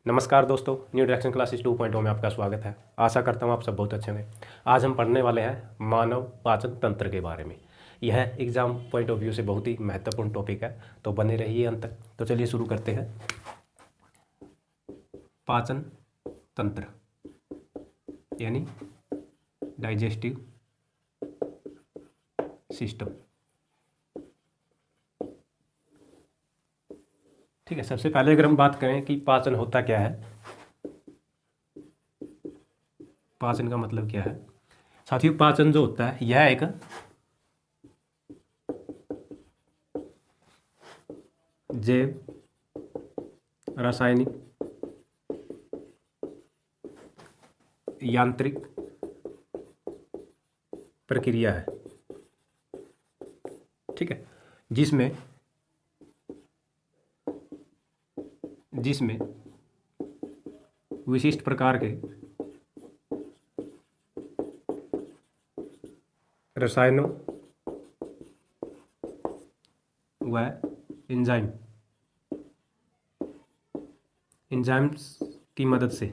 नमस्कार दोस्तों, new direction classes 2.0 में आपका स्वागत है। आशा करता हूँ आप सब बहुत अच्छे हैं। आज हम पढ़ने वाले हैं मानव पाचन तंत्र के बारे में। यह एग्जाम पॉइंट ऑफ व्यू से बहुत ही महत्वपूर्ण टॉपिक है, तो बने रहिए अंत तक। तो चलिए शुरू करते हैं। पाचन तंत्र यानी डाइजेस्टिव सिस्टम। ठीक है, सबसे पहले अगर हम बात करें कि पाचन होता क्या है, पाचन का मतलब क्या है। साथियों, पाचन जो होता है यह एक जैव रासायनिक यांत्रिक प्रक्रिया है। ठीक है, जिसमें विशिष्ट प्रकार के रसायनों व एंजाइम्स की मदद से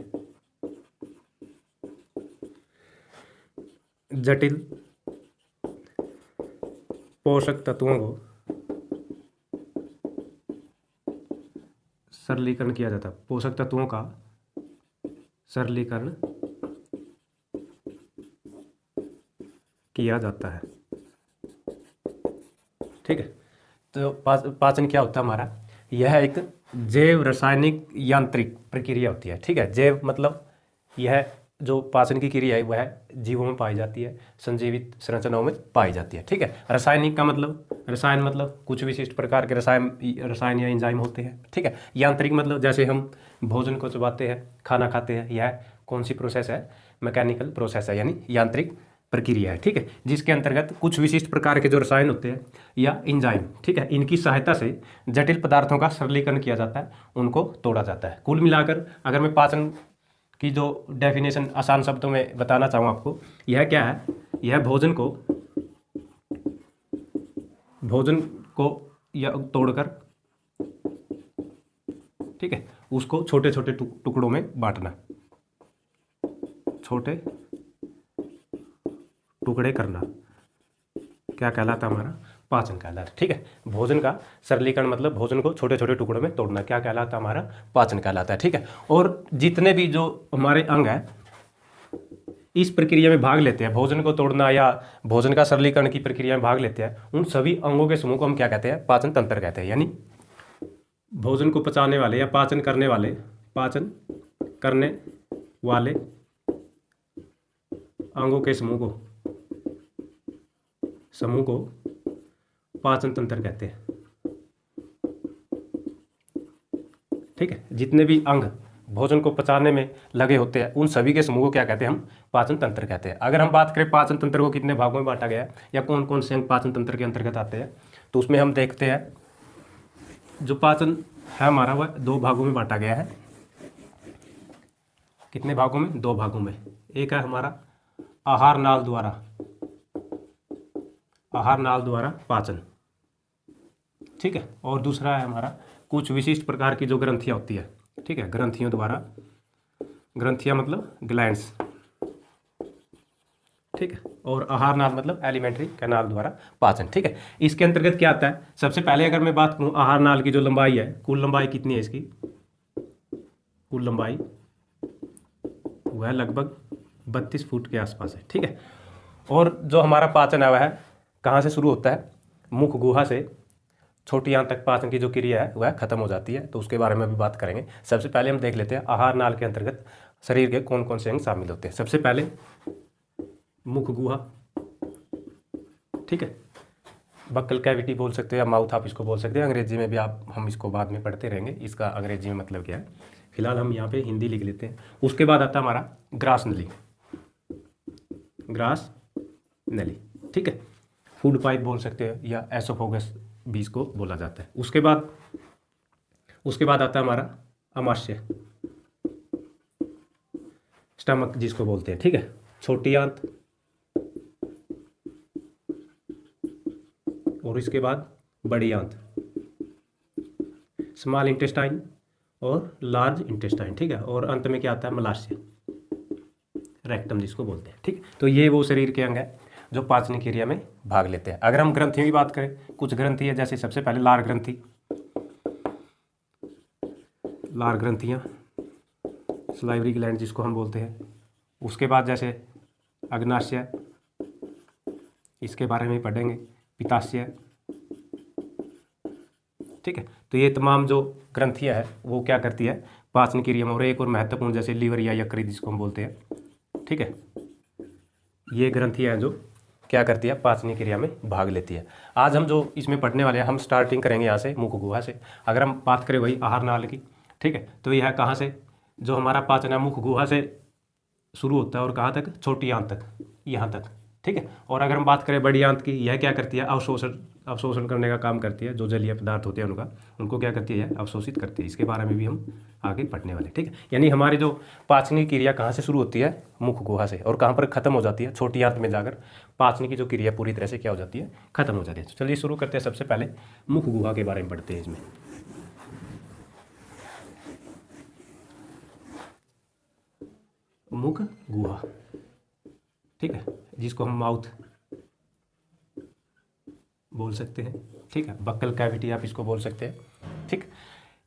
जटिल पोषक तत्वों को सरलीकरण किया जाता है। पोषक तत्वों का सरलीकरण किया जाता है। ठीक है, तो पाचन क्या होता है हमारा, यह एक जैव रासायनिक यांत्रिक प्रक्रिया होती है। ठीक है, जैव मतलब यह जो पाचन की क्रिया है वह जीवों में पाई जाती है, संजीवित संरचनाओं में पाई जाती है। ठीक है, रासायनिक का मतलब, रसायन मतलब कुछ विशिष्ट प्रकार के रसायन या एंजाइम होते हैं। ठीक है, यांत्रिक मतलब जैसे हम भोजन को चबाते हैं, खाना खाते हैं, यह कौन सी प्रोसेस है, मैकेनिकल प्रोसेस है, यानी यांत्रिक प्रक्रिया है। ठीक है, जिसके अंतर्गत कुछ विशिष्ट प्रकार के जो रसायन होते हैं या एंजाइम, ठीक है, इनकी सहायता से जटिल पदार्थों का सरलीकरण किया जाता है, उनको तोड़ा जाता है। कुल मिलाकर अगर मैं पाचन की जो डेफिनेशन आसान शब्दों में बताना चाहूँ आपको, यह क्या है, यह भोजन को या तोड़कर, ठीक है, उसको छोटे छोटे टुकड़ों में बांटना, छोटे टुकड़े करना, क्या कहलाता हमारा, पाचन कहलाता। ठीक है, भोजन का सरलीकरण मतलब भोजन को छोटे छोटे टुकड़ों में तोड़ना, क्या कहलाता हमारा, पाचन कहलाता है। ठीक है, और जितने भी जो हमारे अंग है इस प्रक्रिया में भाग लेते हैं, भोजन को तोड़ना या भोजन का सरलीकरण की प्रक्रिया में भाग लेते हैं, उन सभी अंगों के समूह को हम क्या कहते हैं, पाचन तंत्र कहते हैं। यानी भोजन को पचाने वाले या पाचन करने वाले अंगों के समूह को पाचन तंत्र कहते हैं। ठीक है, जितने भी अंग भोजन को पचाने में लगे होते हैं उन सभी के समूह को क्या कहते हैं, हम पाचन तंत्र कहते हैं। अगर हम बात करें पाचन तंत्र को कितने भागों में बांटा गया है या कौन कौन से अंग पाचन तंत्र के अंतर्गत आते हैं, तो उसमें हम देखते हैं जो पाचन है हमारा वह 2 भागों में बांटा गया है। कितने भागों में, 2 भागों में। एक है हमारा आहार नाल द्वारा पाचन, ठीक है, और दूसरा है हमारा कुछ विशिष्ट प्रकार की जो ग्रंथियां होती है। ठीक है, ग्रंथियों द्वारा, ग्रंथियां मतलब ग्लैंड्स, ठीक है, और आहार नाल मतलब एलिमेंट्री कैनाल द्वारा पाचन। ठीक है, इसके अंतर्गत क्या आता है, सबसे पहले अगर मैं बात करूं आहार नाल की जो लंबाई है, कुल लंबाई कितनी है इसकी, कुल लंबाई वह लगभग 32 फुट के आसपास है। ठीक है, और जो हमारा पाचन है वह कहाँ से शुरू होता है, मुख गुहा से छोटी आंत तक पाचन की जो क्रिया है वह खत्म हो जाती है, तो उसके बारे में भी बात करेंगे। सबसे पहले हम देख लेते हैं आहार नाल के अंतर्गत शरीर के कौन कौन से अंग शामिल होते हैं। सबसे पहले मुख गुहा, ठीक है, बक्कल कैविटी बोल सकते हो या माउथ आप इसको बोल सकते हैं, अंग्रेजी में भी हम इसको बाद में पढ़ते रहेंगे, इसका अंग्रेजी में मतलब क्या है, फिलहाल हम यहाँ पे हिंदी लिख लेते हैं। उसके बाद आता है हमारा ग्रास नली, ठीक है, फूड पाइप बोल सकते हो या एसोफोगस भी इसको बोला जाता है। उसके बाद आता है हमारा अमाशय, स्टमक जिसको बोलते हैं। ठीक है, छोटी आंत, और इसके बाद बड़ी आंत, स्मॉल इंटेस्टाइन, और लार्ज इंटेस्टाइन, ठीक है, और अंत में क्या आता है, मलाशय, रेक्टम जिसको बोलते हैं, ठीक। तो ये वो शरीर के अंग है जो पाचन क्रिया में भाग लेते हैं। अगर हम ग्रंथियों की बात करें, कुछ ग्रंथि है, जैसे सबसे पहले लार ग्रंथि, लार ग्रंथियाँ, सलाइवरी ग्लैंड जिसको हम बोलते हैं। उसके बाद जैसे अग्नाशय, इसके बारे में पढ़ेंगे, पित्ताशय, ठीक है। तो ये तमाम जो ग्रंथियाँ है वो क्या करती है, पाचन क्रिया में। और एक और महत्वपूर्ण जैसे लीवर या यकृत जिसको हम बोलते हैं, ठीक है, ये ग्रंथियाँ हैं जो क्या करती है, पाचन क्रिया में भाग लेती है। आज हम जो इसमें पढ़ने वाले हैं, हम स्टार्टिंग करेंगे यहाँ से, मुख गुहा से। अगर हम बात करें वही आहार नाल की, ठीक है, तो यह कहाँ से, जो हमारा पाचन है मुख गुहा से शुरू होता है और कहाँ तक, छोटी आंत तक, यहाँ तक, ठीक है। और अगर हम बात करें बड़ी आंत की, यह क्या करती है, अवशोषण करने का काम करती है। जो जलीय पदार्थ होते हैं उनको क्या करती है, अवशोषित करती है। इसके बारे में भी हम आगे पढ़ने वाले, ठीक है। यानी हमारी जो पाचन की क्रिया कहाँ से शुरू होती है, मुख गुहा से, और कहाँ पर खत्म हो जाती है, छोटी आंत में जाकर पाचन की जो क्रिया पूरी तरह से क्या हो जाती है, खत्म हो जाती है। तो चलिए शुरू करते हैं। सबसे पहले मुख गुहा के बारे में पढ़ते हैं। इसमें मुख गुहा, ठीक है, जिसको हम माउथ बोल सकते हैं, ठीक है, बक्कल कैविटी आप इसको बोल सकते हैं, ठीक।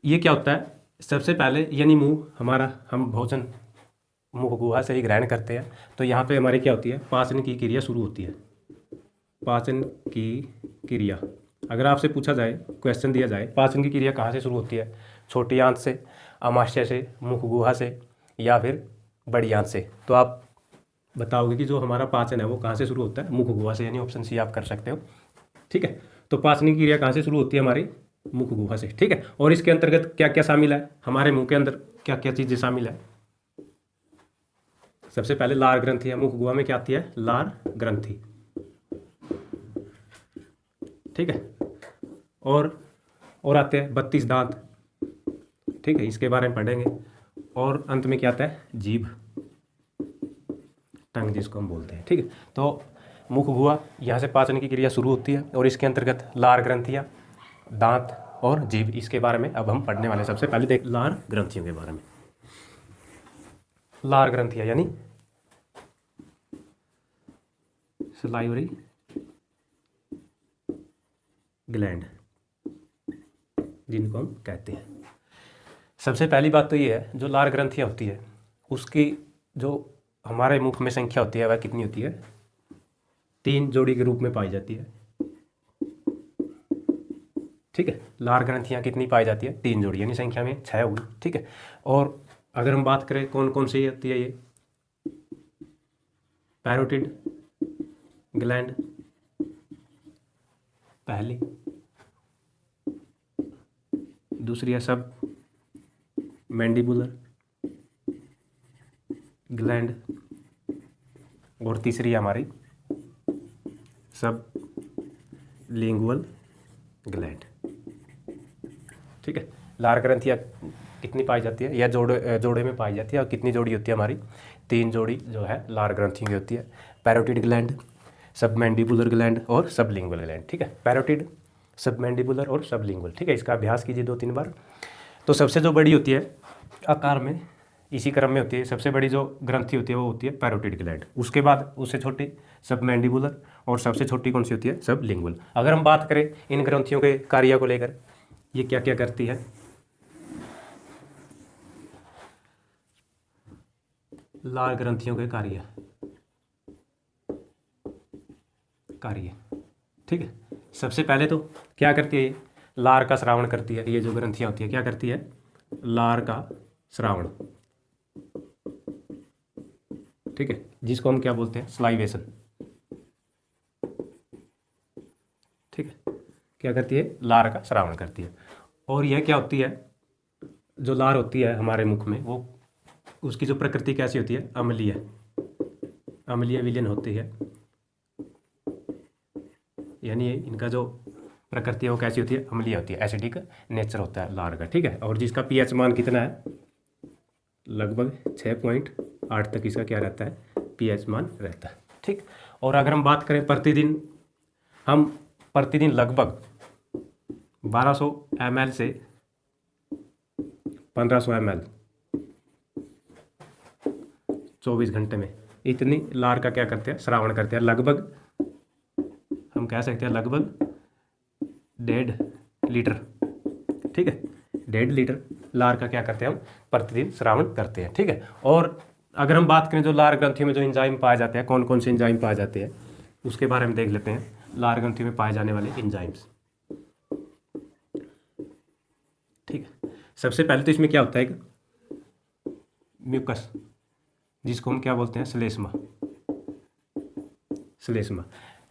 ये क्या होता है, सबसे पहले यानी मुंह हमारा, हम भोजन मुख गुहा से ही ग्रहण करते हैं। तो यहाँ पे हमारी क्या होती है, पाचन की क्रिया शुरू होती है। पाचन की क्रिया, अगर आपसे पूछा जाए, क्वेश्चन दिया जाए, पाचन की क्रिया कहाँ से शुरू होती है, छोटी आंत से, आमाशय से, मुख गुहा से, या फिर बड़ी आंत से, तो आप बताओगे कि जो हमारा पाचन है वो कहाँ से शुरू होता है, मुख गुहा से, यानी ऑप्शन सी आप कर सकते हो, ठीक है। तो पाचन की क्रिया कहाँ से शुरू होती है, हमारी मुख गुहा से, ठीक है। और इसके अंतर्गत क्या क्या शामिल है, हमारे मुंह के अंदर क्या क्या चीज़ें शामिल है। सबसे पहले लार ग्रंथि है, मुख गुहा में क्या आती है, लार ग्रंथि, ठीक है। और आते हैं 32 दांत, ठीक है, इसके बारे में पढ़ेंगे। और अंत में क्या आता है, जीभ, टंग जिसको हम बोलते हैं, ठीक है। तो मुख गुहा, यहाँ से पाचन की क्रिया शुरू होती है, और इसके अंतर्गत लार ग्रंथियाँ, दांत और जीभ, इसके बारे में अब हम पढ़ने वाले हैं। सबसे पहले देख लार ग्रंथियों के बारे में। लार ग्रंथियाँ यानी सलाइवरी ग्लैंड जिनको हम कहते हैं। सबसे पहली बात तो ये है, जो लार ग्रंथियाँ होती है उसकी जो हमारे मुख में संख्या होती है वह कितनी होती है, 3 जोड़ी के रूप में पाई जाती है, ठीक है। लार ग्रंथियाँ कितनी पाई जाती है, 3 जोड़ी, यानी संख्या में 6 होगी, ठीक है। और अगर हम बात करें कौन कौन सी होती है, ये पैरोटिड ग्लैंड पहली, दूसरी है सब मैंडिबुलर ग्लैंड, और तीसरी है हमारी सब लिंगुअल ग्लैंड, ठीक है। लार ग्रंथियाँ कितनी पाई जाती है, यह जोड़े में पाई जाती है। और कितनी जोड़ी होती है हमारी, 3 जोड़ी जो है लार ग्रंथियों की होती है, पैरोटिड ग्लैंड, सब मैंडिबुलर ग्लैंड और सब लिंगुअल ग्लैंड, ठीक है। पैरोटिड, सब मैंडिबुलर और सब लिंगुअल, ठीक है। इसका अभ्यास कीजिए 2-3 बार। तो सबसे जो बड़ी होती है आकार में, इसी क्रम में होती है, सबसे बड़ी जो ग्रंथि होती है वो होती है पैरोटिड ग्लैंड, उसके बाद उससे छोटी सब मैंडिबुलर, और सबसे छोटी कौन सी होती है, सब लिंगुअल। अगर हम बात करें इन ग्रंथियों के कार्य को लेकर, ये क्या क्या करती है, लार ग्रंथियों के कार्य, ठीक है। सबसे पहले तो क्या करती है, लार का श्रावण करती है। ये जो ग्रंथियाँ होती है क्या करती है, लार का श्रावण, ठीक है, जिसको हम क्या बोलते हैं, स्लाइवेशन, ठीक है। क्या करती है, लार का श्रावण करती है। और यह क्या होती है, जो लार होती है हमारे मुख में, वो उसकी जो प्रकृति कैसी होती है, अम्लीय, अम्लीय विलीन होती है, यानी इनका जो प्रकृति है वो कैसी होती है, अम्लीय होती है, एसिडिक नेचर होता है लार का, ठीक है। और जिसका पीएच मान कितना है, लगभग 6.8 तक इसका क्या रहता है, पीएच मान रहता है, ठीक। और अगर हम बात करें हम प्रतिदिन लगभग 1200 ml से 1500 ml 24 घंटे में इतनी लार का क्या करते हैं, श्रावण करते हैं। लगभग हम कह सकते हैं लगभग 1.5 लीटर, ठीक है, 1.5 लीटर लार का क्या करते हैं हम प्रतिदिन श्रावण करते हैं, ठीक है। और अगर हम बात करें जो लार ग्रंथियों में जो एंजाइम पाए जाते हैं, कौन कौन से एंजाइम पाए जाते हैं उसके बारे में देख लेते हैं। लार ग्रंथियों में पाए जाने वाले एंजाइम्स, ठीक है। सबसे पहले तो इसमें क्या होता है, एक म्यूकस, जिसको हम क्या बोलते हैं, श्लेष्मा। श्लेष्मा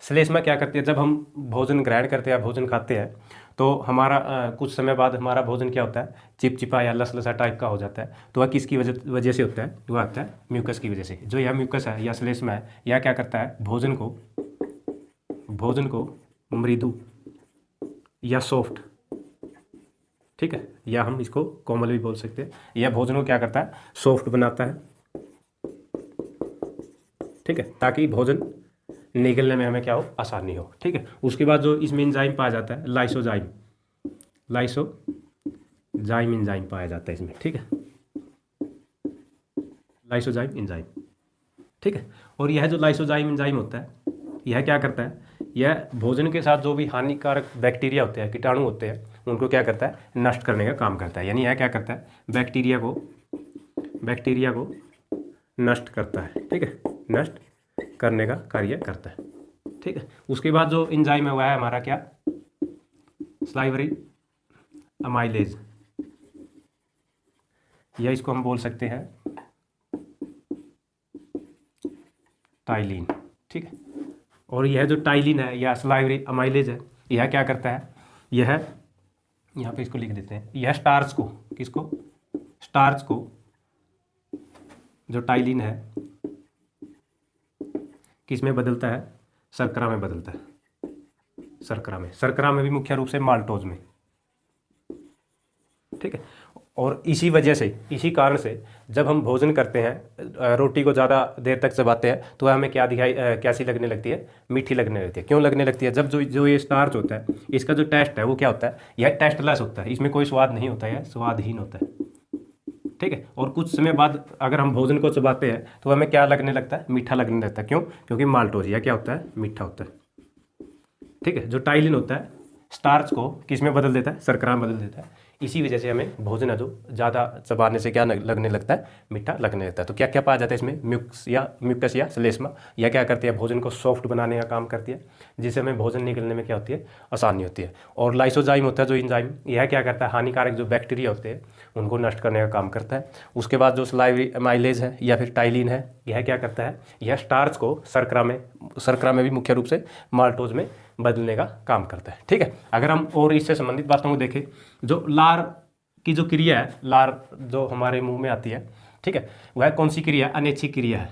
श्लेष्मा क्या करती है, जब हम भोजन ग्रहण करते हैं, भोजन खाते हैं, तो हमारा कुछ समय बाद हमारा भोजन क्या होता है, चिपचिपा या लसलसा टाइप का हो जाता है। तो वह किसकी वजह से होता है, वह आता है म्यूकस की वजह से। जो यह म्यूकस है या श्लेष्मा है, यह क्या करता है, भोजन को मृदु या सॉफ्ट, ठीक है, या हम इसको कोमल भी बोल सकते हैं। यह भोजन को क्या करता है, सॉफ्ट बनाता है, ठीक है, ताकि भोजन निगलने में हमें क्या हो, आसानी हो, ठीक है। उसके बाद जो इसमें एंजाइम पाया जाता है, लाइसोजाइम एंजाइम पाया जाता है इसमें, ठीक है, लाइसोजाइम एंजाइम, ठीक है। और यह जो लाइसोजाइम एंजाइम होता है, यह क्या करता है, यह भोजन के साथ जो भी हानिकारक बैक्टीरिया होते हैं, कीटाणु होते हैं, उनको क्या करता है, नष्ट करने का काम करता है। यानी यह क्या करता है, बैक्टीरिया को नष्ट करता है, ठीक है, नष्ट करने का कार्य करता है, ठीक है। उसके बाद जो एंजाइम है वह है हमारा क्या, सलाइवरी अमाइलेज, या इसको हम बोल सकते हैं टाइलिन, ठीक है। और यह जो टाइलिन है या सलाइवरी अमाइलेज है, यह क्या करता है, यह यहाँ पे इसको लिख देते हैं, यह स्टार्च को जो टाइलिन है किस में बदलता है, शर्करा में बदलता है, शर्करा में भी मुख्य रूप से माल्टोज में, ठीक है। और इसी कारण से जब हम भोजन करते हैं, रोटी को ज़्यादा देर तक चबाते हैं, तो हमें क्या कैसी लगने लगती है, मीठी लगने लगती है। क्यों लगने लगती है, जब जो ये स्टार्च होता है, इसका जो टेस्ट है वो क्या होता है, यह टेस्टलेस होता है, इसमें कोई स्वाद नहीं होता है, स्वादहीन होता है, ठीक है। और कुछ समय बाद अगर हम भोजन को चबाते हैं तो हमें क्या लगने लगता है, मीठा लगने लगता है। क्यों, क्योंकि माल्टोज या क्या होता है, मीठा होता है, ठीक है। जो टाइलिन होता है स्टार्च को किस में बदल देता है, शर्करा में बदल देता है। इसी वजह से हमें भोजन है जो ज़्यादा चबाने से क्या लगने लगता है, मीठा लगने लगता है। तो क्या क्या पाया जाता है इसमें, म्यूकस या श्लेष्मा, यह क्या करती है, भोजन को सॉफ्ट बनाने का काम करती है, जिससे हमें भोजन निकलने में क्या होती है, आसानी होती है। और लाइसोजाइम होता है जो एंजाइम, यह क्या करता है, हानिकारक जो बैक्टीरिया होते हैं उनको नष्ट करने का काम करता है। उसके बाद जो सलाइवरी अमाइलेज है या फिर टाइलिन है, यह क्या करता है, यह स्टार्च को शर्करा में भी मुख्य रूप से माल्टोज में बदलने का काम करता है, ठीक है। अगर हम और इससे संबंधित बातों को देखें, जो लार की जो क्रिया है, लार जो हमारे मुंह में आती है, ठीक है, वह कौन सी क्रिया, अनैच्छिक क्रिया है।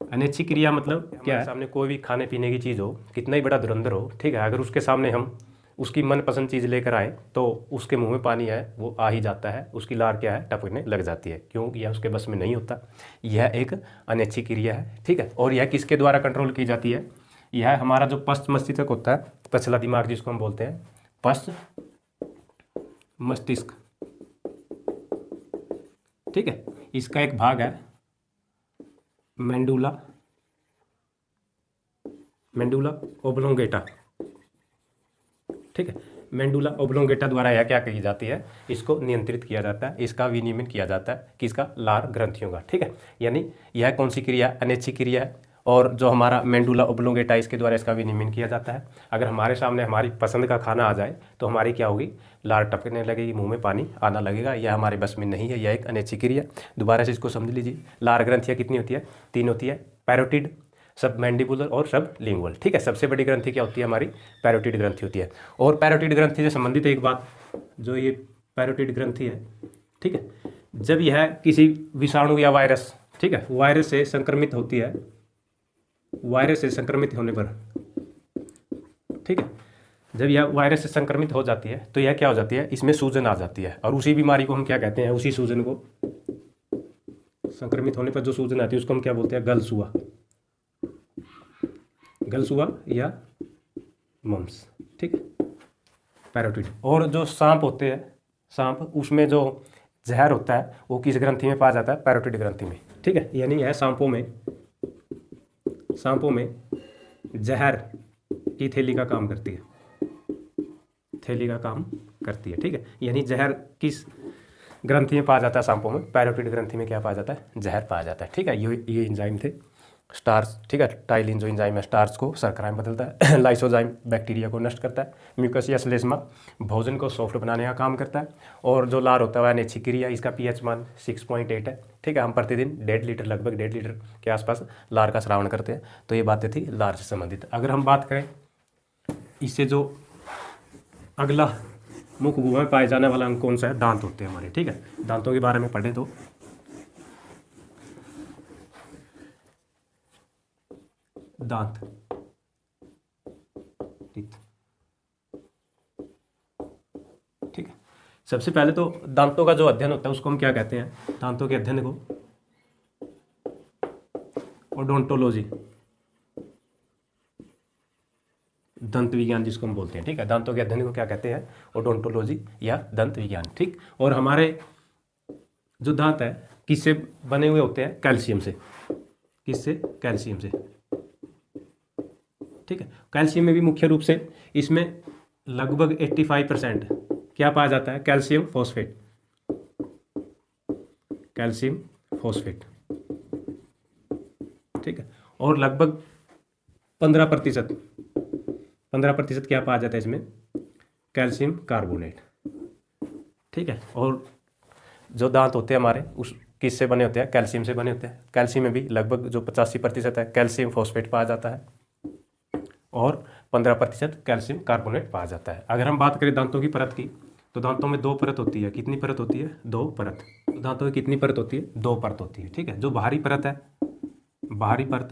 अनैच्छिक क्रिया मतलब क्या है, सामने कोई भी खाने पीने की चीज़ हो, कितना ही बड़ा धुरंधर हो, ठीक है, अगर उसके सामने हम उसकी मनपसंद चीज़ लेकर आए तो उसके मुंह में पानी है वो आ ही जाता है, उसकी लार क्या है, टपकने लग जाती है। क्यों, यह उसके बस में नहीं होता, यह एक अनैच्छिक क्रिया है, ठीक है। और यह किसके द्वारा कंट्रोल की जाती है, यह हमारा जो पश्च मस्तिष्क होता है, पछला दिमाग जिसको हम बोलते हैं, पश्च मस्तिष्क, ठीक है, इसका एक भाग है मेंडुला ओब्लोंगेटा, ठीक है। मेंडुला ओब्लोंगेटा द्वारा यह क्या की जाती है, इसको नियंत्रित किया जाता है, इसका विनियमन किया जाता है, किसका, लार ग्रंथियों का, ठीक है। यानी यह कौन सी क्रिया, अनैच्छिक क्रिया है। और जो हमारा मेंडुला ओब्लोंगेटा, इसके द्वारा इसका विनियमन किया जाता है। अगर हमारे सामने हमारी पसंद का खाना आ जाए तो हमारी क्या होगी, लार टपकने लगेगी, मुंह में पानी आना लगेगा, यह हमारे बस में नहीं है, यह एक अनैच्छिक क्रिया। दोबारा से इसको समझ लीजिए, लार ग्रंथियाँ कितनी होती है, 3 होती है, पैरोटिड, सब मैंडिबुलर और सब लिंगुअल, ठीक है। सबसे बड़ी ग्रंथि क्या होती है, हमारी पैरोटिड ग्रंथि होती है। और पैरोटिड ग्रंथि से संबंधित एक बात, जो ये पैरोटिड ग्रंथि है, ठीक है, जब यह किसी विषाणु या वायरस, ठीक है, वायरस से संक्रमित होती है, वायरस से संक्रमित होने पर, ठीक है, जब यह वायरस से संक्रमित हो जाती है तो यह क्या हो जाती है, इसमें सूजन आ जाती है। और उसी बीमारी को हम क्या कहते हैं, उसी सूजन को, संक्रमित होने पर जो सूजन आती है उसको हम क्या बोलते हैं, गलसुआ या मम्स, ठीक है, पैरोटिड। और जो सांप होते हैं, सांप, उसमें जो जहर होता है वो किस ग्रंथि में पाया जाता है? पैरोटिड ग्रंथि में, ठीक है। यानी यह सांपों में जहर की थैली का काम करती है, थैली का काम करती है, ठीक है। यानी जहर किस ग्रंथि में पाया जाता है सांपों में? पैरोटिड ग्रंथि में क्या पाया जाता है? जहर पाया जाता है, ठीक है। ये एंजाइम थे स्टार्च, ठीक है। टाइलिन जो एंजाइम है स्टार्च को शर्करा में बदलता है। लाइसोजाइम बैक्टीरिया को नष्ट करता है। म्यूकस या श्लेष्मा भोजन को सॉफ्ट बनाने का काम करता है। और जो लार होता है वह अनैच्छिक क्रिया, इसका पीएच मान 6.8 है, ठीक है। हम प्रतिदिन 1.5 लीटर, लगभग 1.5 लीटर के आसपास लार का श्रावण करते हैं। तो ये बातें थी लार से संबंधित। अगर हम बात करें इससे जो अगला मुख गुहा में पाए जाने वाला अंग कौन सा है? दांत होते हैं हमारे, ठीक है। दांतों के बारे में पढ़े तो दांत, ठीक है। सबसे पहले तो दांतों का जो अध्ययन होता है उसको हम क्या कहते हैं? दांतों के अध्ययन को ओडोंटोलॉजी, दंत विज्ञान जिसको हम बोलते हैं, ठीक है। दांतों के अध्ययन को क्या कहते हैं? ओडोंटोलॉजी या दंत विज्ञान, ठीक। और हमारे जो दांत है किससे बने हुए होते हैं? कैल्शियम से। किससे? कैल्शियम से, ठीक है। कैल्शियम में भी मुख्य रूप से इसमें लगभग 85% क्या पाया जाता है? कैल्शियम फॉस्फेट, कैल्शियम फॉस्फेट, ठीक है। और लगभग 15% क्या पाया जाता है इसमें? कैल्शियम कार्बोनेट, ठीक है। और जो दांत होते हैं हमारे उस किससे बने होते हैं? कैल्शियम से बने होते हैं। कैल्शियम में भी लगभग जो 85% है कैल्शियम फॉस्फेट पाया जाता है और 15% कैल्शियम कार्बोनेट पाया जाता है। अगर हम बात करें दांतों की परत की तो दांतों में 2 परत होती है। कितनी परत होती है? 2 परत। तो दांतों की कितनी परत होती है? 2 परत होती है, ठीक है। जो बाहरी परत है, बाहरी परत,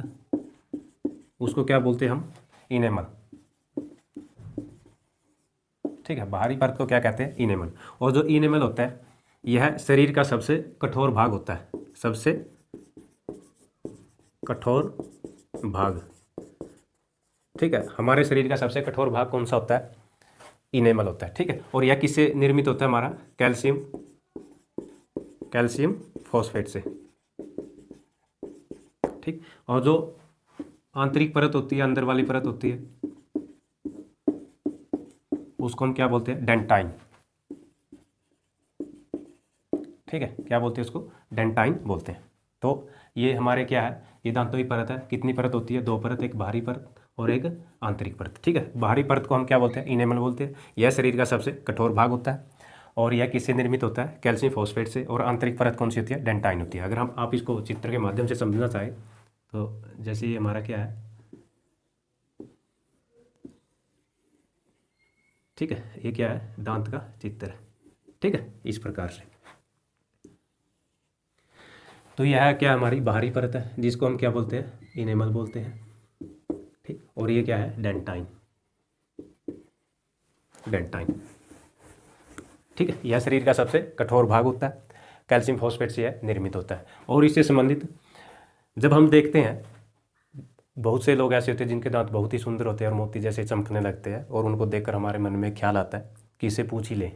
उसको क्या बोलते हैं हम? इनेमल, ठीक है। बाहरी परत को क्या कहते हैं? इनेमल। और जो इनेमल होता है यह शरीर का सबसे कठोर भाग होता है, सबसे कठोर भाग, ठीक है। हमारे शरीर का सबसे कठोर भाग कौन सा होता है? इनेमल होता है, ठीक है। और यह किससे निर्मित होता है? हमारा कैल्शियम फॉस्फेट से, ठीक। और जो आंतरिक परत होती है, अंदर वाली परत होती है, उसको हम क्या बोलते हैं? डेंटाइन, ठीक है। क्या बोलते हैं उसको? डेंटाइन बोलते हैं। तो ये हमारे क्या है? ये दांतों की परत है। कितनी परत होती है? 2 परत, एक बाहरी परत और एक आंतरिक परत, ठीक है। बाहरी परत को हम क्या बोलते हैं? इनेमल बोलते हैं। यह शरीर का सबसे कठोर भाग होता है और यह किससे निर्मित होता है? कैल्शियम फॉस्फेट से। और आंतरिक परत कौन सी होती है? डेंटाइन होती है। अगर हम आप इसको चित्र के माध्यम से समझना चाहें तो जैसे ये हमारा क्या है, ठीक है। ये क्या है? दांत का चित्र है, ठीक है, इस प्रकार से। तो यह है क्या? हमारी बाहरी परत है जिसको हम क्या बोलते हैं? इनेमल बोलते हैं, ठीक। और ये क्या है? डेंटाइन, डेंटाइन, ठीक है। यह शरीर का सबसे कठोर भाग होता है, कैल्शियम फॉस्फेट से यह निर्मित होता है। और इससे संबंधित जब हम देखते हैं, बहुत से लोग ऐसे होते हैं जिनके दांत बहुत ही सुंदर होते हैं और मोती जैसे चमकने लगते हैं और उनको देखकर हमारे मन में ख्याल आता है कि इसे पूछ ही लें,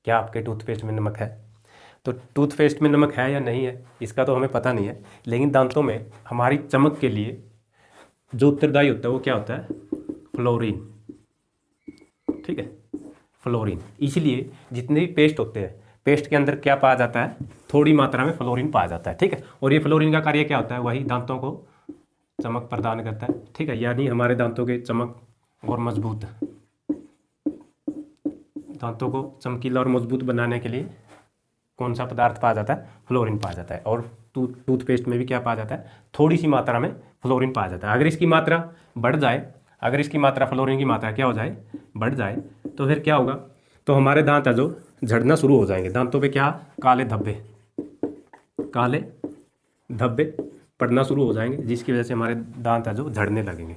क्या आपके टूथपेस्ट में नमक है? तो टूथपेस्ट में नमक है या नहीं है इसका तो हमें पता नहीं है, लेकिन दांतों में हमारी चमक के लिए जो उत्तरदायी होता है वो क्या होता है? फ्लोरीन, ठीक है, फ्लोरीन। इसलिए जितने भी पेस्ट होते हैं, पेस्ट के अंदर क्या पाया जाता है? थोड़ी मात्रा में फ्लोरीन पाया जाता है, ठीक है। और ये फ्लोरीन का कार्य क्या होता है? वही दांतों को चमक प्रदान करता है, ठीक है। यानी हमारे दांतों के चमक और मजबूत, दांतों को चमकीला और मजबूत बनाने के लिए कौन सा पदार्थ पाया जाता है? फ्लोरीन पाया जाता है। और टूथपेस्ट में भी क्या पाया जाता है? थोड़ी सी मात्रा में फ्लोरीन पाया जाता है। अगर इसकी मात्रा बढ़ जाए, अगर इसकी मात्रा, फ्लोरीन की मात्रा क्या हो जाए? बढ़ जाए, तो फिर क्या होगा? तो हमारे दांत है जो झड़ना शुरू हो जाएंगे। दांतों पे क्या? काले धब्बे, काले धब्बे पड़ना शुरू हो जाएंगे, जिसकी वजह से हमारे दांत है जो झड़ने लगेंगे,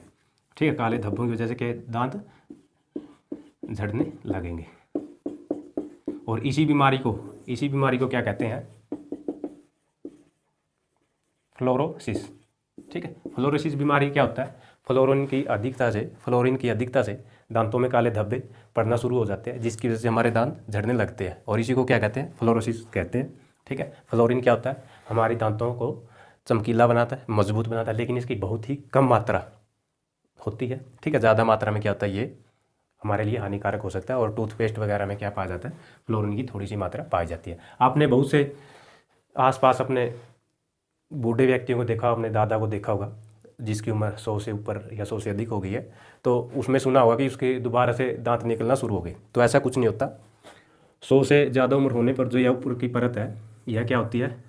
ठीक है। काले धब्बों की वजह से क्या? दांत झड़ने लगेंगे। और इसी बीमारी को क्या कहते हैं? फ्लोरोसिस, ठीक है। फ्लोरोसिस बीमारी क्या होता है? फ्लोरीन की अधिकता से दांतों में काले धब्बे पड़ना शुरू हो जाते हैं, जिसकी वजह से हमारे दांत झड़ने लगते हैं, और इसी को क्या कहते हैं, फ्लोरोसिस कहते हैं। ठीक है, फ्लोरीन क्या होता है, हमारी दांतों को चमकीला बनाता है, मजबूत बनाता है, लेकिन इसकी बहुत ही कम मात्रा होती है। ठीक है, ज़्यादा मात्रा में क्या होता है, ये हमारे लिए हानिकारक हो सकता है। और टूथपेस्ट वगैरह में क्या पाया जाता है, फ्लोरीन की थोड़ी सी मात्रा पाई जाती है। आपने बहुत से आसपास अपने बूढ़े व्यक्तियों को देखा, अपने दादा को देखा होगा जिसकी उम्र 100 से ऊपर या 100 से अधिक हो गई है, तो उसमें सुना होगा कि उसके दोबारा से दांत निकलना शुरू हो गए। तो ऐसा कुछ नहीं होता। 100 से ज़्यादा उम्र होने पर जो यह ऊपर की परत है, यह क्या होती है,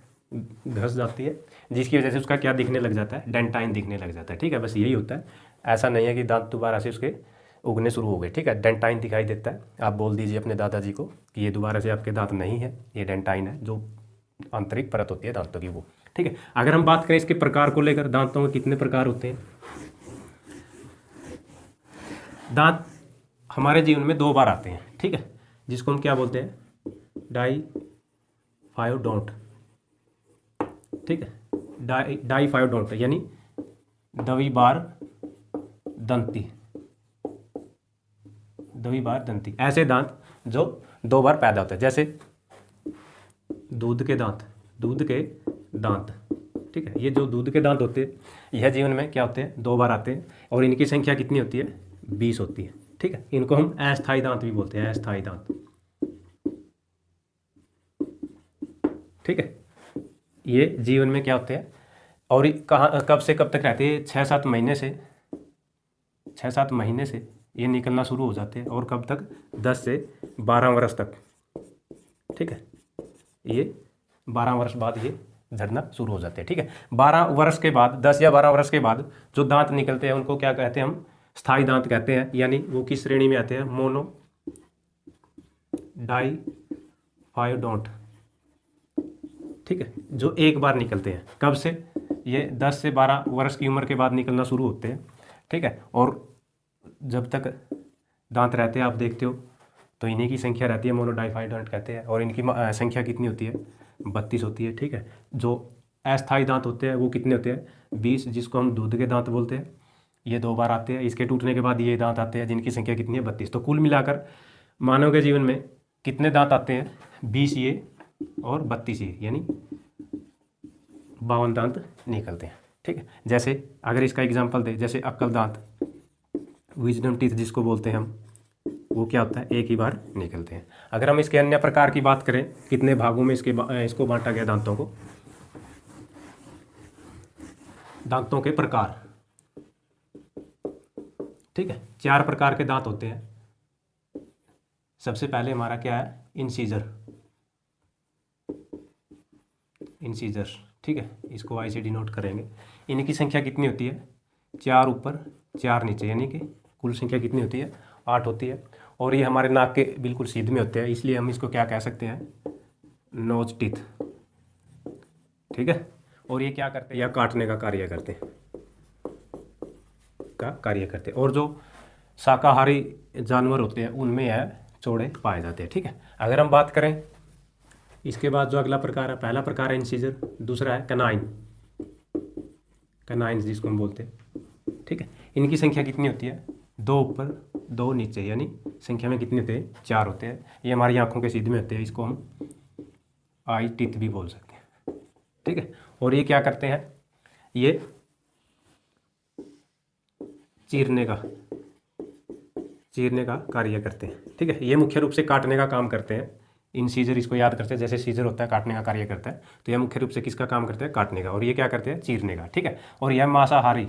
घस जाती है, जिसकी वजह से उसका क्या दिखने लग जाता है, डेंटाइन दिखने लग जाता है। ठीक है, बस यही होता है। ऐसा नहीं है कि दांत दोबारा से उसके उगने शुरू हो गए। ठीक है, डेंटाइन दिखाई देता है। आप बोल दीजिए अपने दादाजी को कि ये दोबारा से आपके दांत नहीं है, ये डेंटाइन है, जो आंतरिक परत होती है दांतों की वो। ठीक है, अगर हम बात करें इसके प्रकार को लेकर, दांतों के कितने प्रकार होते हैं। दांत हमारे जीवन में 2 बार आते हैं। ठीक है, जिसको हम क्या बोलते हैं, डाइफायोडोंट। ठीक है, डाइफायोडोंट यानी द्विबार दंती, द्विबार दंती। ऐसे दांत जो 2 बार पैदा होते हैं, जैसे दूध के दांत, दूध के दांत। ठीक है, ये जो दूध के दांत होते हैं यह जीवन में क्या होते हैं, 2 बार आते हैं, और इनकी संख्या कितनी होती है, 20 होती है। ठीक है, इनको हम अस्थायी दांत भी बोलते हैं, अस्थायी दांत। ठीक है, ये जीवन में क्या होते हैं, और ये कहाँ कब से कब तक रहते हैं, 6-7 महीने से, 6-7 महीने से ये निकलना शुरू हो जाते हैं, और कब तक, 10 से 12 वर्ष तक। ठीक है, ये 12 वर्ष बाद ये झड़ना शुरू हो जाते हैं। ठीक है, 12 वर्ष के बाद, 10 या 12 वर्ष के बाद जो दांत निकलते हैं उनको क्या कहते हैं, हम स्थायी दांत कहते हैं। यानी वो किस श्रेणी में आते हैं, मोनो डाइफायोडोंट। ठीक है, जो एक बार निकलते हैं, कब से, ये 10 से 12 वर्ष की उम्र के बाद निकलना शुरू होते हैं। ठीक है, और जब तक दांत रहते हैं आप देखते हो तो इन्हीं की संख्या रहती है, मोनोडाइफाइडोंट कहते हैं, और इनकी संख्या कितनी होती है, 32 होती है। ठीक है, जो अस्थायी दांत होते हैं वो कितने होते हैं, 20, जिसको हम दूध के दांत बोलते हैं। ये 2 बार आते हैं, इसके टूटने के बाद ये दांत आते हैं, जिनकी संख्या कितनी है, 32। तो कुल मिलाकर मानव के जीवन में कितने दांत आते हैं, 20 ये और 32 ये, यानी 52 दांत निकलते हैं। ठीक है, जैसे अगर इसका एग्जाम्पल दे, जैसे अक्ल दांत, विजडम टीथ जिसको बोलते हैं हम, वो क्या होता है, एक ही बार निकलते हैं। अगर हम इसके अन्य प्रकार की बात करें, कितने भागों में इसको बांटा गया दांतों को, दांतों के प्रकार। ठीक है, 4 प्रकार के दांत होते हैं। सबसे पहले हमारा क्या है, इंसीजर, इंसीजर। ठीक है, इसको आई से डिनोट करेंगे। इनकी संख्या कितनी होती है, 4 ऊपर 4 नीचे, यानी कि कुल संख्या कितनी होती है, 8 होती है। और ये हमारे नाक के बिल्कुल सीध में होते हैं, इसलिए हम इसको क्या कह सकते हैं, नोज टीथ। ठीक है, और ये क्या करते हैं, या काटने का कार्य करते हैं, और जो शाकाहारी जानवर होते हैं उनमें यह चौड़े पाए जाते हैं। ठीक है, अगर हम बात करें इसके बाद जो अगला प्रकार है, पहला प्रकार है इंसीजर, दूसरा है कनाइन, कनाइन जिसको हम बोलते हैं। ठीक है, इनकी संख्या कितनी होती है, 2 ऊपर 2 नीचे, यानी संख्या में कितने होते हैं, 4 होते हैं। ये हमारी आंखों के सीध में होते हैं, इसको हम आई टीथ भी बोल सकते हैं। ठीक है, और ये क्या करते हैं, ये चीरने का कार्य करते हैं। ठीक है, ये मुख्य रूप से काटने का काम करते हैं। इंसीजर इसको याद करते हैं, जैसे सीजर होता है काटने का कार्य करता है, तो यह मुख्य रूप से किसका काम करते हैं, काटने का, और ये क्या करते हैं, चीरने का। ठीक है, और यह मांसाहारी,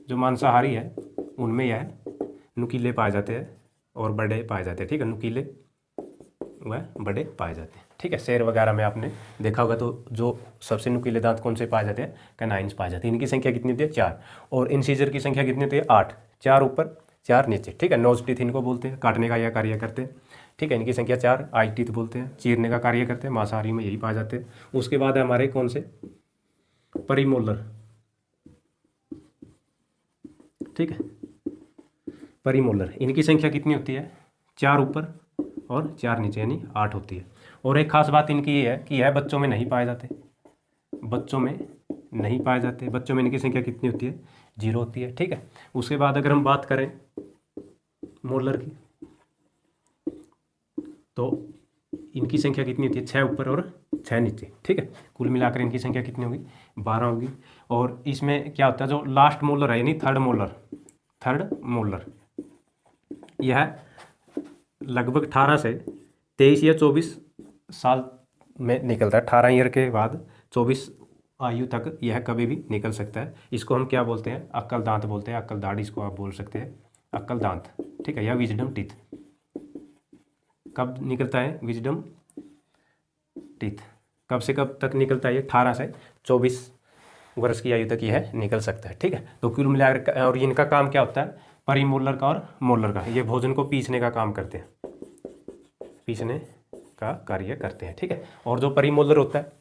जो मांसाहारी है उनमें यह नुकीले पाए जाते हैं और बड़े पाए जाते हैं। ठीक है, नुकीले वह बड़े पाए जाते हैं। ठीक है, शेर वगैरह में आपने देखा होगा, तो जो सबसे नुकीले दांत कौन से पाए जाते हैं, कैनाइन्स पाए जाते हैं। इनकी संख्या कितनी होती है, 4, और इंसीजर की संख्या कितनी होती है, 8, 4 ऊपर 4 नीचे। ठीक है, नोज टीथ इनको बोलते हैं, काटने का यह कार्य करते हैं। ठीक है, इनकी संख्या 4, आई टीथ बोलते हैं, चीरने का कार्य करते हैं, मांसाहारी में यही पाए जाते हैं। उसके बाद है हमारे कौन से, परिमोलर। ठीक है, परिमोलर, इनकी संख्या कितनी होती है, 4 ऊपर और 4 नीचे, यानी 8 होती है। और एक खास बात इनकी ये है कि यह बच्चों में नहीं पाए जाते, बच्चों में नहीं पाए जाते। बच्चों में इनकी संख्या कितनी होती है, 0 होती है। ठीक है, उसके बाद अगर हम बात करें मोलर की, तो इनकी संख्या कितनी होती है, 6 ऊपर और 6 नीचे, ठीक है। कुल मिलाकर इनकी संख्या कितनी होगी, 12 होगी। और इसमें क्या होता है, जो लास्ट मोलर है यानी थर्ड मोलर यह लगभग 18 से 23 या 24 साल में निकलता है। 18 ईयर के बाद 24 आयु तक यह कभी भी निकल सकता है। इसको हम क्या बोलते हैं, अक्कल दांत बोलते हैं, अक्कल दाढ़ इसको आप बोल सकते हैं, अक्कल दांत, ठीक है, या विजडम टीथ। कब निकलता है विजडम टीथ, कब से कब तक निकलता है, 18 से 24 वर्ष की आयु तक यह निकल सकता है, ठीक है। तो कुल मिलाकर, और इनका काम क्या होता है, परिमोलर का और मोलर का, ये भोजन को पीसने का काम करते हैं, पीसने का कार्य करते हैं, ठीक है। और जो परिमोलर होता है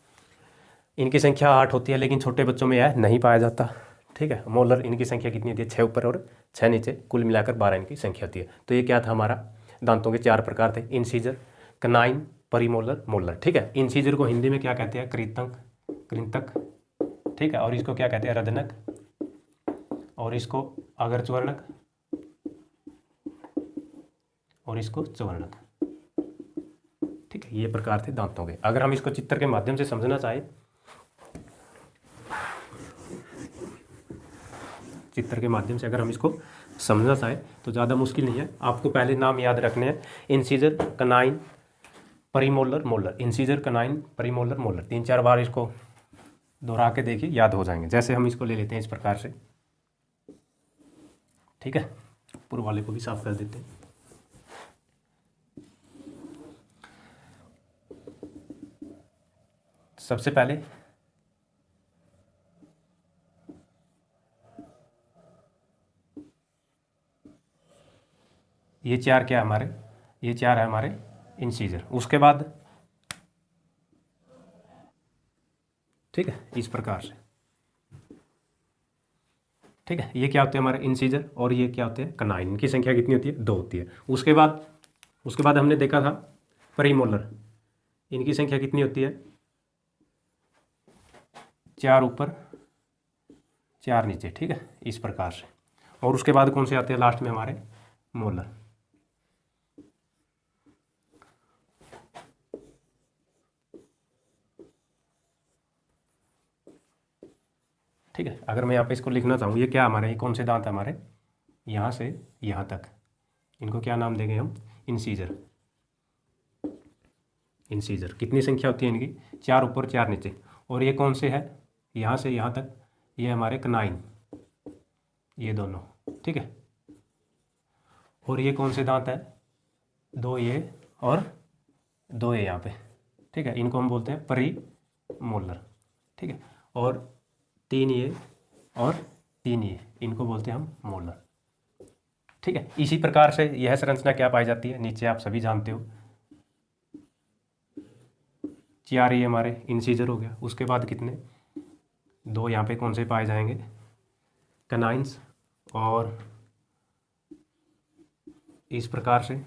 इनकी संख्या 8 होती है, लेकिन छोटे बच्चों में यह नहीं पाया जाता, ठीक है। मोलर इनकी संख्या कितनी होती है, 6 ऊपर और 6 नीचे, कुल मिलाकर 12 इनकी संख्या होती है। तो ये क्या था हमारा, दांतों के 4 प्रकार थे, इंसीजर, कनाइन, परिमोलर, मोलर, ठीक है। इंसीजर को हिंदी में क्या कहते हैं, कृंतक, ठीक है। और इसको क्या कहते हैं, रदनक, और इसको अग्रच्वर्णक, और इसको चवर्णक, ठीक है। ये प्रकार थे दांतों के। अगर हम इसको चित्र के माध्यम से समझना चाहें, चित्र के माध्यम से अगर हम इसको समझना चाहें तो ज़्यादा मुश्किल नहीं है। आपको पहले नाम याद रखने हैं, incisor, canine, premolar, molar, incisor, canine, premolar, molar, 3-4 बार इसको दोहरा के देखिए, याद हो जाएंगे। जैसे हम इसको ले लेते हैं इस प्रकार से, ठीक है। ऊपर वाले को भी साफ कर देते हैं। सबसे पहले ये 4 क्या है हमारे, ये 4 है हमारे इंसीजर। उसके बाद, ठीक है, इस प्रकार से, ठीक है। ये क्या होते हैं हमारे इंसीजर, और ये क्या होते हैं कनाइन। इनकी संख्या कितनी होती है, 2 होती है। उसके बाद हमने देखा था परिमोलर, इनकी संख्या कितनी होती है, 4 ऊपर 4 नीचे, ठीक है, इस प्रकार से। और उसके बाद कौन से आते हैं लास्ट में हमारे, मोलर, ठीक है। अगर मैं यहाँ पे इसको लिखना चाहूँ, ये क्या हमारे, ये कौन से दांत है हमारे, यहाँ से यहाँ तक, इनको क्या नाम देंगे हम, इंसीजर। इंसीजर कितनी संख्या होती है इनकी, 4 ऊपर 4 नीचे। और ये कौन से है, यहाँ से यहाँ तक, ये हमारे कनाइन, ये दोनों, ठीक है। और ये कौन से दांत है, 2 ये और 2 ये यहाँ पे, ठीक है, इनको हम बोलते हैं परिमोलर, ठीक है। और 3 ये और 3 ये, इनको बोलते हैं हम मोलर, ठीक है। इसी प्रकार से यह संरचना क्या पाई जाती है, नीचे आप सभी जानते हो, 4 ये हमारे इंसीजर हो गया। उसके बाद कितने, 2 यहाँ पे कौन से पाए जाएंगे, कनाइंस, और इस प्रकार से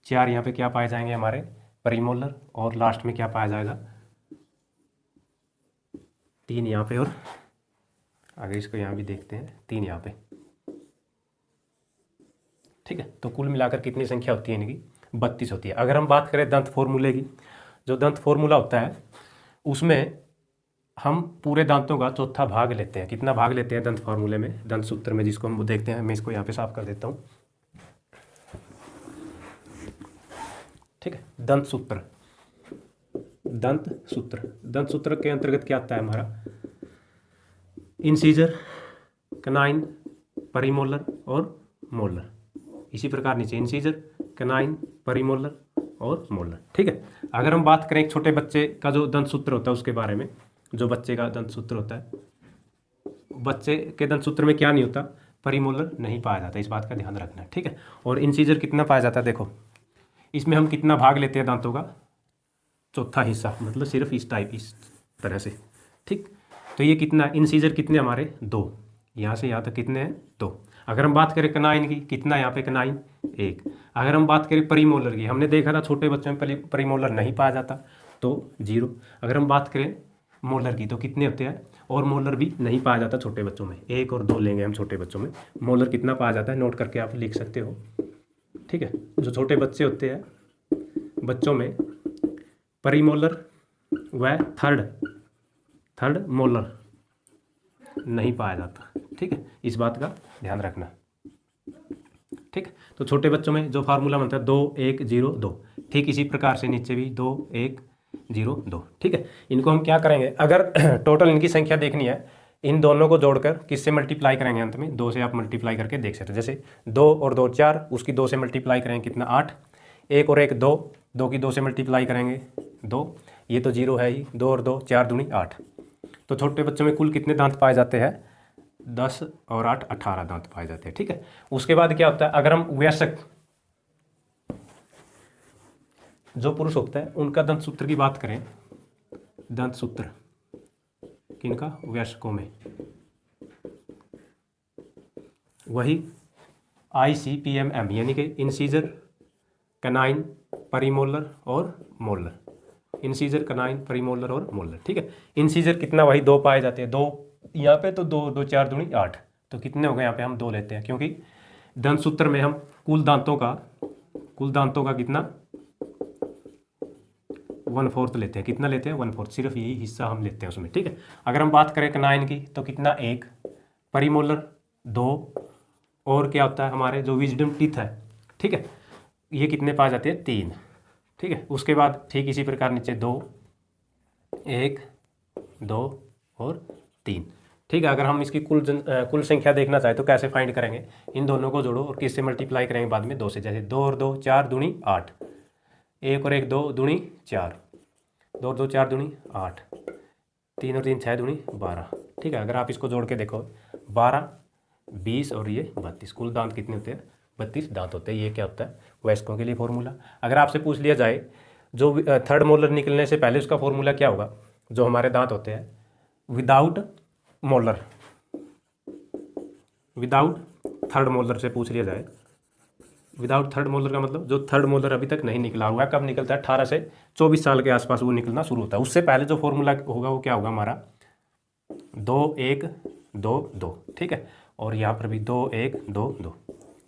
4 यहाँ पे क्या पाए जाएंगे हमारे, परिमोलर, और लास्ट में क्या पाया जाएगा, 3 यहाँ पे, और आगे इसको यहाँ भी देखते हैं, 3 यहाँ पे, ठीक है। तो कुल मिलाकर कितनी संख्या होती है इनकी, 32 होती है। अगर हम बात करें दंत फॉर्मूले की, जो दंत फॉर्मूला होता है उसमें हम पूरे दांतों का चौथा भाग लेते हैं। कितना भाग लेते हैं दंत फार्मूले में, दंत सूत्र में, जिसको हम देखते हैं। मैं इसको यहाँ पे साफ कर देता हूँ, ठीक है। दंत सूत्र, दंत सूत्र के अंतर्गत क्या आता है हमारा, इंसीजर, कनाइन, परिमोलर और मोलर। इसी प्रकार नीचे इंसीजर, कनाइन, परिमोलर और मोलर, ठीक है। अगर हम बात करें एक छोटे बच्चे का जो दंत सूत्र होता है उसके बारे में, जो बच्चे का दंत सूत्र होता है, बच्चे के दंत सूत्र में क्या नहीं होता, परिमोलर नहीं पाया जाता, इस बात का ध्यान रखना है, ठीक है। और इंसीजर कितना पाया जाता है, देखो इसमें हम कितना भाग लेते हैं दांतों का, चौथा हिस्सा, मतलब सिर्फ इस टाइप, इस तरह से, ठीक। तो ये कितना, इंसीजर कितने हमारे, 2, यहाँ से यहाँ तक कितने हैं, 2। अगर हम बात करें कनाइन की, कितना यहाँ पे कनाइन, 1। अगर हम बात करें परिमोलर की, हमने देखा था छोटे बच्चों में परिमोलर नहीं पाया जाता, तो 0। अगर हम बात करें मोलर की, तो कितने होते हैं, और मोलर भी नहीं पाया जाता छोटे बच्चों में। 1 और 2 लेंगे हम छोटे बच्चों में, मोलर कितना पाया जाता है नोट करके आप लिख सकते हो, ठीक है। जो छोटे बच्चे होते हैं बच्चों में परिमोलर व थर्ड मोलर नहीं पाया जाता, ठीक है। इस बात का ध्यान रखना, ठीक। तो छोटे बच्चों में जो फार्मूला बनता है 2 1 0 2, ठीक इसी प्रकार से नीचे भी 2 1 0 2, ठीक है। इनको हम क्या करेंगे, अगर टोटल इनकी संख्या देखनी है, इन दोनों को जोड़कर किससे मल्टीप्लाई करेंगे, अंत में 2 से आप मल्टीप्लाई करके देख सकते हो। जैसे 2 और 2 4, उसकी 2 से मल्टीप्लाई करेंगे कितना 8, 1 और 1 2, 2 की 2 से मल्टीप्लाई करेंगे 2, ये तो 0 है ही, 2 और 2 4 दूनी 8। तो छोटे बच्चों में कुल कितने दांत पाए जाते हैं, 10 और 8 18 दांत पाए जाते हैं, ठीक है। उसके बाद क्या होता है, अगर हम वयस्क जो पुरुष होता है उनका दंत सूत्र की बात करें, दंत सूत्र किनका, वयस्कों में, वही ICPMM यानी कि इंसीजर, कैनाइन, परिमोलर और मोलर। इंसीजर, कैनाइन, परिमोलर और मोलर, ठीक है। इंसीजर कितना, वही 2 पाए जाते हैं, 2 यहाँ पे, तो 2 2 4 दूनी 8, तो कितने हो गए यहाँ पे, हम 2 लेते हैं, क्योंकि दंत सूत्र में हम कुल दांतों का कितना 1/4 लेते हैं। कितना लेते हैं 1/4, सिर्फ यही हिस्सा हम लेते हैं उसमें, ठीक है। अगर हम बात करें कैनाइन की तो कितना 1, परिमोलर 2, और क्या होता है हमारे जो विजडम टीथ है, ठीक है, ये कितने पाए जाते हैं 3, ठीक है। उसके बाद ठीक इसी प्रकार नीचे 2 1 2 और 3, ठीक है। अगर हम इसकी कुल संख्या देखना चाहें तो कैसे फाइंड करेंगे, इन दोनों को जोड़ो और किससे मल्टीप्लाई करेंगे बाद में 2 से। जैसे 2 और 2 4 दूनी 8, 1 और 1 2 दूनी 4, 2 और 2 4 दूनी 8, 3 और 3 6 दूनी 12, ठीक है। अगर आप इसको जोड़ के देखो 12 20 और ये 32, कुल दांत कितने होते हैं 32 दांत होते हैं। ये क्या होता है वयस्कों के लिए फॉर्मूला। अगर आपसे पूछ लिया जाए जो थर्ड मोलर निकलने से पहले उसका फॉर्मूला क्या होगा, जो हमारे दांत होते हैं without molar, without third molar से पूछ लिया जाए, विदाउट थर्ड मोलर का मतलब जो थर्ड मोलर अभी तक नहीं निकला हुआ है, कब निकलता है 18 से 24 साल के आसपास वो निकलना शुरू होता है। उससे पहले जो फॉर्मूला होगा वो क्या होगा हमारा 2 1 2 2, ठीक है। और यहाँ पर भी 2 1 2 2,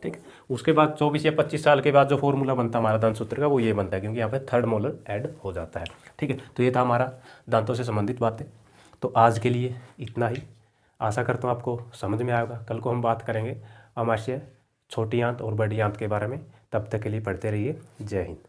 ठीक है। उसके बाद 24 या 25 साल के बाद जो फॉर्मूला बनता है हमारा दांत सूत्र का वो ये बनता है, क्योंकि यहाँ पे थर्ड मोलर ऐड हो जाता है, ठीक है। तो ये था हमारा दांतों से संबंधित बातें। तो आज के लिए इतना ही, आशा करता हूँ आपको समझ में आएगा। कल को हम बात करेंगे अमाशय, छोटी आंत और बड़ी आंत के बारे में। तब तक के लिए पढ़ते रहिए। जय हिंद।